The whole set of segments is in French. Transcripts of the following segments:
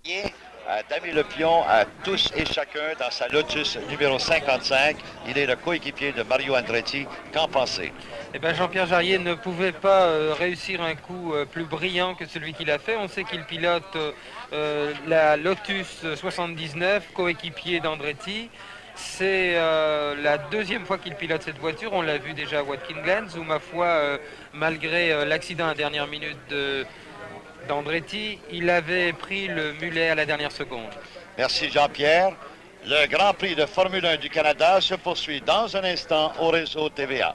Dami Le Pion à tous et chacun dans sa Lotus numéro 55. Il est le coéquipier de Mario Andretti. Qu'en pensez? Eh ben, Jean-Pierre Jarier ne pouvait pas réussir un coup plus brillant que celui qu'il a fait. On sait qu'il pilote la Lotus 79, coéquipier d'Andretti. C'est la deuxième fois qu'il pilote cette voiture. On l'a vu déjà à Watkins Glen, où ma foi, malgré l'accident à dernière minute d'Andretti, il avait pris le mulet à la dernière seconde. Merci Jean-Pierre. Le Grand Prix de Formule 1 du Canada se poursuit dans un instant au réseau TVA.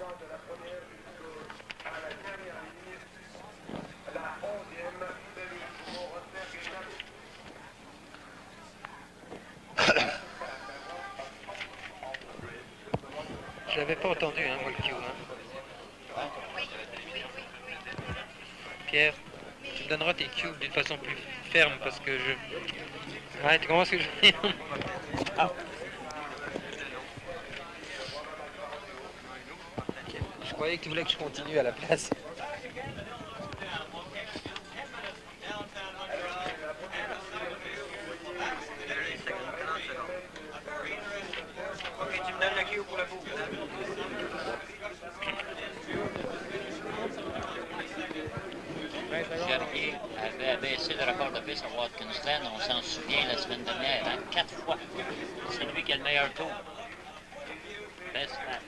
Je l'avais pas entendu, hein, moi, le Q. Hein. Pierre, tu me donneras tes cubes d'une façon plus ferme parce que je... Ouais, tu comprends ce que je veux dire? Ah. Je croyais que tu voulais que je continue à la place. Ok, tu me donnes la cue pour la boucle. Jarier avait abaissé le record de piste à Watkins Glen, on s'en souvient la semaine dernière, hein, 4 fois. C'est lui qui a le meilleur tour. Best lap.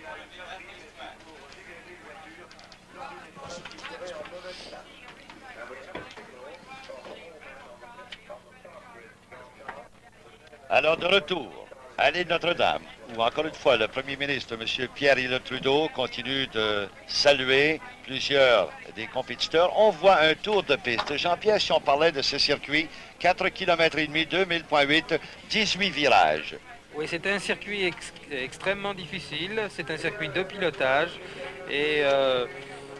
Alors de retour à l'île Notre-Dame, où encore une fois le premier ministre, M. Pierre-Éliott Trudeau, continue de saluer plusieurs des compétiteurs. On voit un tour de piste. Jean-Pierre, si on parlait de ce circuit, 4 km et demi, 2000.8, 18 virages. Oui, c'est un circuit extrêmement difficile, c'est un circuit de pilotage et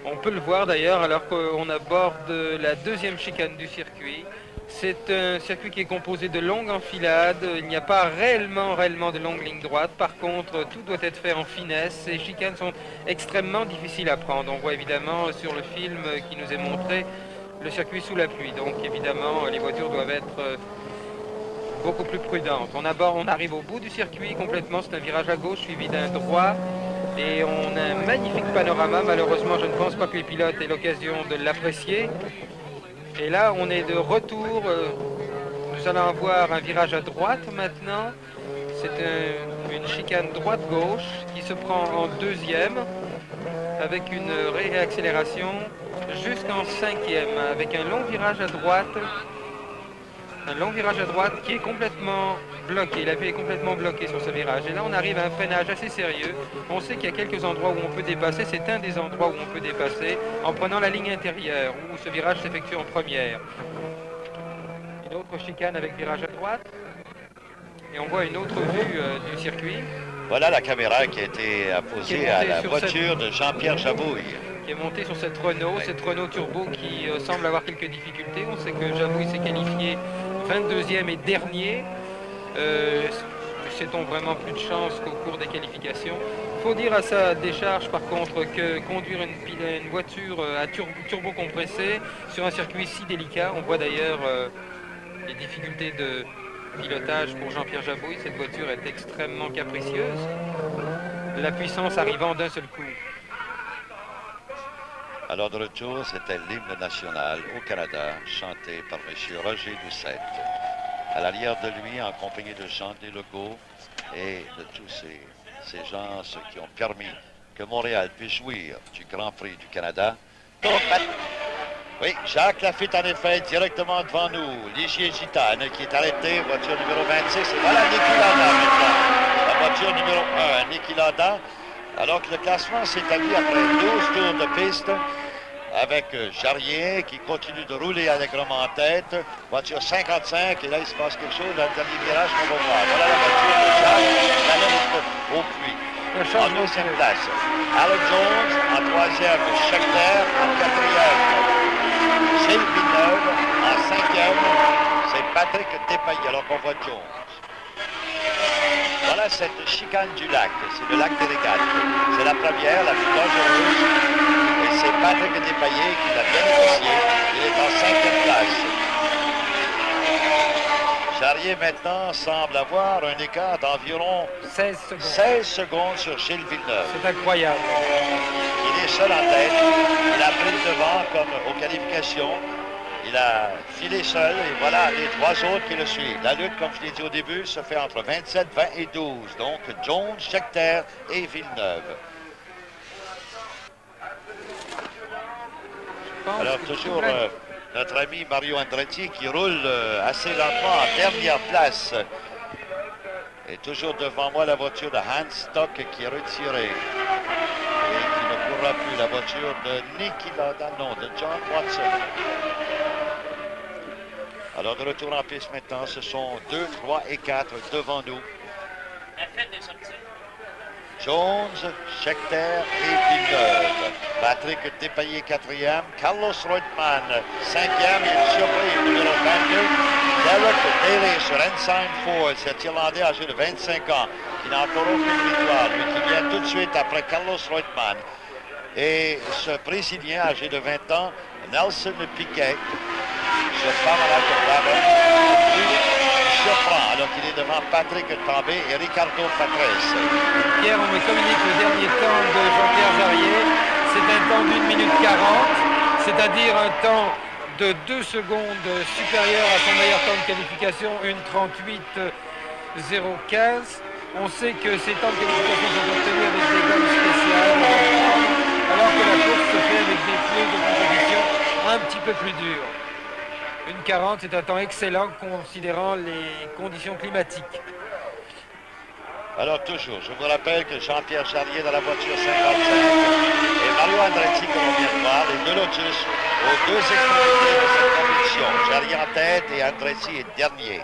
on peut le voir d'ailleurs alors qu'on aborde la deuxième chicane du circuit. C'est un circuit qui est composé de longues enfilades, il n'y a pas réellement de longues lignes droites, par contre tout doit être fait en finesse, ces chicanes sont extrêmement difficiles à prendre. On voit évidemment sur le film qui nous est montré le circuit sous la pluie, donc évidemment les voitures doivent être beaucoup plus prudentes. On arrive au bout du circuit complètement, c'est un virage à gauche suivi d'un droit et on a un magnifique panorama. Malheureusement, je ne pense pas que les pilotes aient l'occasion de l'apprécier. Et là, on est de retour. Nous allons avoir un virage à droite maintenant. C'est une chicane droite-gauche qui se prend en deuxième avec une réaccélération jusqu'en cinquième avec un long virage à droite. Un long virage à droite qui est complètement bloqué. La vue est complètement bloquée sur ce virage. Et là, on arrive à un freinage assez sérieux. On sait qu'il y a quelques endroits où on peut dépasser. C'est un des endroits où on peut dépasser en prenant la ligne intérieure, où ce virage s'effectue en première. Une autre chicane avec virage à droite. Et on voit une autre vue du circuit. Voilà la caméra qui a été apposée à la voiture de Jean-Pierre Jabouille. Qui est monté sur cette Renault Turbo qui semble avoir quelques difficultés. On sait que Jabouille s'est qualifié 22e et dernier. Sait-on vraiment plus de chance qu'au cours des qualifications. Il faut dire à sa décharge par contre que conduire une voiture à turbo compressé sur un circuit si délicat, on voit d'ailleurs les difficultés de pilotage pour Jean-Pierre Jabouille. Cette voiture est extrêmement capricieuse, la puissance arrivant d'un seul coup. Alors de retour, c'était l'hymne national au Canada, chanté par M. Roger Doucette. À l'arrière de lui, en compagnie de Jean Deslegault et de tous ces gens qui ont permis que Montréal puisse jouir du Grand Prix du Canada. Oui, Jacques Lafitte en effet, directement devant nous. Ligier Gitane qui est arrêté, voiture numéro 26. Et voilà Niki Lauda maintenant, la voiture numéro 1, Niki Lauda. Alors que le classement s'établit après 12 tours de piste avec Jarier qui continue de rouler allègrement en tête. Voiture 55 et là il se passe quelque chose dans le dernier virage qu'on va voir. Voilà la voiture de Jacques, la laisse au puits. En deuxième place, Alex Jones, en troisième, Scheckter, en quatrième, Gilles Villeneuve, en cinquième, c'est Patrick Despaillé, alors qu'on voit Jones. Voilà cette chicane du lac, c'est le lac des Régates. C'est la première, la plus dangereuse, et c'est Patrick Despaillé qui l'a bien négocié. Il est en cinquième place. Charrier maintenant semble avoir un écart d'environ 16 secondes sur Gilles Villeneuve. C'est incroyable. Il est seul en tête. Il a pris le devant comme aux qualifications. Il a filé seul et voilà les trois autres qui le suivent. La lutte, comme je l'ai dit au début, se fait entre 27, 20 et 12. Donc Jones, Scheckter et Villeneuve. Alors toujours notre ami Mario Andretti qui roule assez lentement en dernière place. Et toujours devant moi la voiture de Hans Stock qui est retirée. Et qui ne pourra plus, la voiture de Niki Lauda, non, de John Watson. Alors de retour en piste maintenant, ce sont 2, 3 et 4 devant nous. Jones, Scheckter et Villeneuve. Patrick Depailler, 4e. Carlos Reutemann, 5e. Et surprise, numéro 22. Derek Daly sur Ensign Ford, cet Irlandais âgé de 25 ans, qui n'a encore aucune victoire, lui qui vient tout de suite après Carlos Reutemann. Et ce Brésilien âgé de 20 ans, Nelson Piquet, ce Pamela il surprend alors qu'il est devant Patrick Tambay et Ricardo Patrese. Pierre, on me communique le dernier temps de Jean-Pierre Jarier. C'est un temps d'1 minute 40, c'est-à-dire un temps de 2 secondes supérieur à son meilleur temps de qualification, une 38,015. On sait que ces temps de qualification sont obtenus avec des gommes spéciales, alors que la course se fait avec des pneus de compétition un petit peu plus durs. Une 40, c'est un temps excellent considérant les conditions climatiques. Alors toujours, je vous rappelle que Jean-Pierre Jarier dans la voiture 55 et Mario Andretti, comme on vient de voir, les deux Lotus aux deux extrémités de cette compétition. Jarier en tête et Andretti est dernier.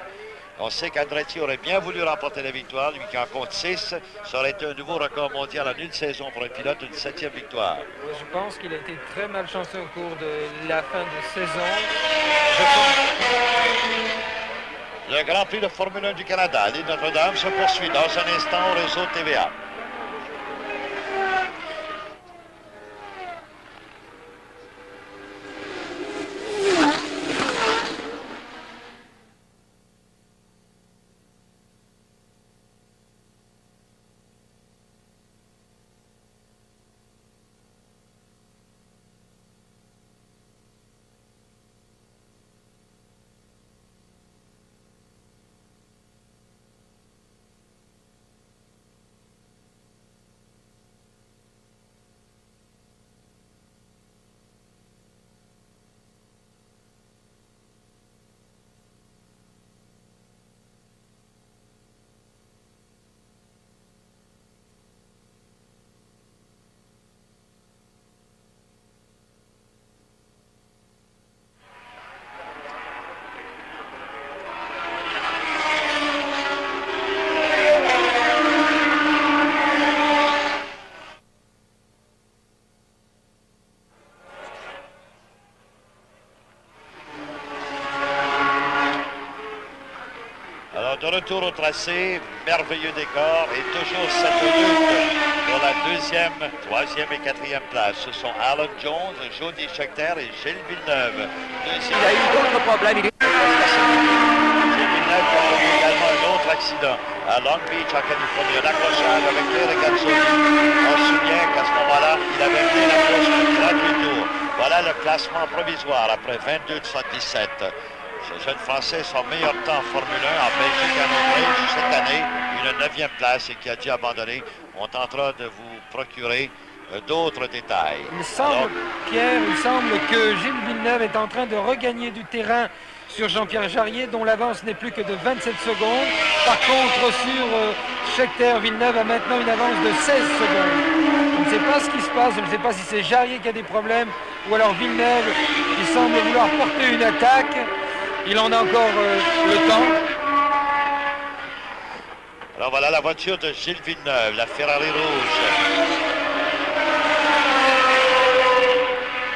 On sait qu'Andretti aurait bien voulu remporter la victoire, lui qui en compte 6. Ça aurait été un nouveau record mondial en une saison pour un pilote, une 7e victoire. Je pense qu'il a été très malchanceux au cours de la fin de saison. Le Grand Prix de Formule 1 du Canada, l'île Notre-Dame, se poursuit dans un instant au réseau TVA. De retour au tracé, merveilleux décor et toujours cette lutte pour la 2e, 3e et 4e place. Ce sont Alan Jones, Jody Scheckter et Gilles Villeneuve. Il a eu d'autres problèmes. Gilles Villeneuve a eu également un autre accident à Long Beach en Californie, un accrochage avec Pierre Gazzoni. On se souvient qu'à ce moment-là, il avait mené la course pour 38 tours. Voilà le classement provisoire après 22,77. Ce jeune Français, son meilleur temps en Formule 1 en Belgique et en Autriche cette année, une 9e place et qui a dû abandonner. On tentera de vous procurer d'autres détails. Il semble, Pierre, il semble que Gilles Villeneuve est en train de regagner du terrain sur Jean-Pierre Jarier, dont l'avance n'est plus que de 27 secondes. Par contre, sur Scheckter, Villeneuve a maintenant une avance de 16 secondes. Je ne sais pas ce qui se passe, je ne sais pas si c'est Jarier qui a des problèmes ou alors Villeneuve qui semble vouloir porter une attaque. Il en a encore le temps. Alors voilà la voiture de Gilles Villeneuve, la Ferrari rouge.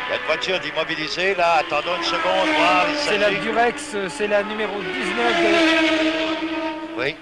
Il y a une voiture d'immobilisée là, attendons une seconde, voir. C'est la Durex, c'est la numéro 19 de... Oui.